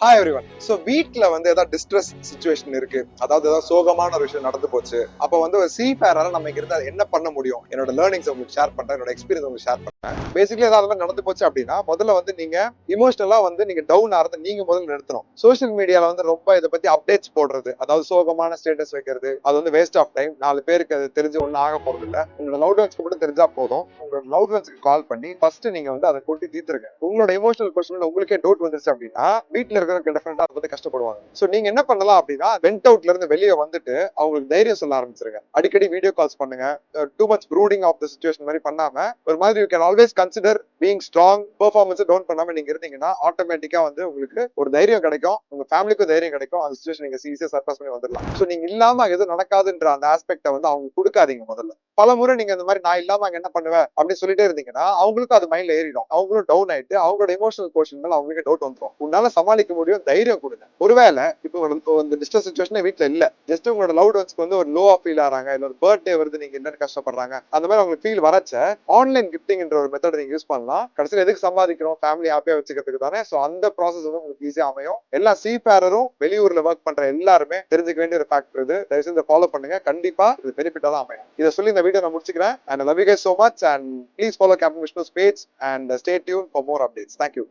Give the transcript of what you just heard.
Hi everyone. So வீட்டில் வந்து ஏதாவது டிஸ்ட்ரெஸ் சுச்சுவேஷன் இருக்கு, அதாவது ஏதாவது சோகமான ஒரு விஷயம் நடந்து போச்சு. அப்போ வந்து ஒரு சீஃபேரால நம்ம இங்க இருந்தால் என்ன பண்ண முடியும், என்னோட லேர்னிங்ஸ் உங்களுக்கு ஷேர் பண்றேன், என்னோட எக்ஸ்பீரியன்ஸ் உங்களுக்கு ஷேர் பண்றேன். பேசிக்கலி ஏதாவது நடந்து போச்சு அப்படின்னா முதல்ல வந்து நீங்க இமோஷனலா வந்து நீங்க டவுன் ஆகிறத நீங்க முதல்ல நிறுத்தணும். சோஷியல் மீடியால வந்து ரொம்ப இதை பத்தி அப்டேட்ஸ் போடுறது, அதாவது சோகமான ஸ்டேட்டஸ் வைக்கிறது, அது வந்து வேஸ்ட் ஆஃப் டைம். 4 பேருக்கு அது தெரிஞ்சு ஒன்றும் ஆக போறது இல்லை. உங்களோட லவ் ஒன்ஸ்க்கு மட்டும் தெரிஞ்சா போதும். உங்களோட லவ் ஒன்ஸ்க்கு கால் பண்ணி ஃபர்ஸ்ட் நீங்க வந்து அதை கொட்டி தீர்த்துருங்க. உங்களோட எமோஷனல் பர்சனல் உங்களுக்கே டவுட் வந்துருச்சு அப்படின்னா வீட்டுல இருக்கிறவங்க டெஃபினட்டா அதை பத்தி கஷ்டப்படுவாங்க. சோ நீங்க என்ன பண்ணலாம் அப்படின்னா வெண்ட் அவுட்ல இருந்து வெளியே வந்துட்டு அவங்களுக்கு தைரியம் சொல்ல ஆரம்பிச்சிருங்க. அடிக்கடி வீடியோ கால்ஸ் பண்ணுங்க. Too much brooding of the situation மாதிரி பண்ணாம ஒரு மாதிரி you can always consider being strong. Performance down பண்ணாம நீங்க இருந்தீங்கன்னா ஆட்டோமேட்டிக்கா வந்து உங்களுக்கு ஒரு தைரியம் கிடைக்கும், உங்க ஃபேமிலிக்கும் தைரியம் கிடைக்கும். அந்த சிச்சுவேஷன் நீங்க ஈஸியா சர்பாஸ் பண்ணி வந்துடலாம். சோ நீங்க இல்லாம எதுவும் நடக்காதுன்ற அந்த ஆஸ்பெக்ட வந்து அவங்க கொடுக்காதீங்க. முதல்ல பல முறை நீங்க இந்த மாதிரி நான் இல்லாம அங்க என்ன பண்ணுவேன் அப்படின்னு சொல்லிட்டே இருந்தீங்கன்னா அவங்களுக்கும் அது மைண்ட்ல ஏறிடும். அவங்களும் டவுன் ஆயிட்டு அவங்களோட எமோஷனல் போர்ஷன் மேல அவங்களுக்கு டவுட் வந்துடும். உன்னால சமாளிக்க முடியும், தைரியம் கொடுங்க. ஒருவேளை இப்போ இந்த டிஸ்டர்ஸ் சிச்சுவேஷன் வீட்டுல இல்ல, ஜஸ்ட் உங்களோட லவ் ஒன்ஸ்க்கு வந்து ஒரு லோவா ஃபீல் ஆறாங்க, இல்ல ஒரு பர்த்டே வருது, நீங்க என்னன்னு கஷ்டப்படுறாங்க, அந்த மாதிரி உங்களுக்கு ஃபீல் வரச்ச ஆன்லைன் கிஃப்டிங்ன்ற ஒரு மெத்தட் நீங்க யூஸ் பண்ணலாம். கடைசியில் எதுக்கு சம்பாதிக்கிறோம், ஃபேமிலி ஹாப்பியா வச்சுக்கிறதுக்கு தானே. சோ அந்த ப்ராசஸ் வந்து உங்களுக்கு ஈஸியா அமையும். எல்லா சீஃபேரரும் வெளியூர்ல ஒர்க் பண்ற எல்லாருமே தெரிஞ்சுக்க வேண்டிய ஒரு ஃபேக்டர் இது. தயவு செஞ்சு ஃபாலோ பண்ணுங்க, கண்டிப்பா இது பெனிஃபிட்டா தான் அமையும். இதை சொல்லி இந்த வீடியோ நான் முடிச்சுக்கிறேன். And I love you guys so much and please follow Captain Vishnu's page and stay tuned for more updates. Thank you.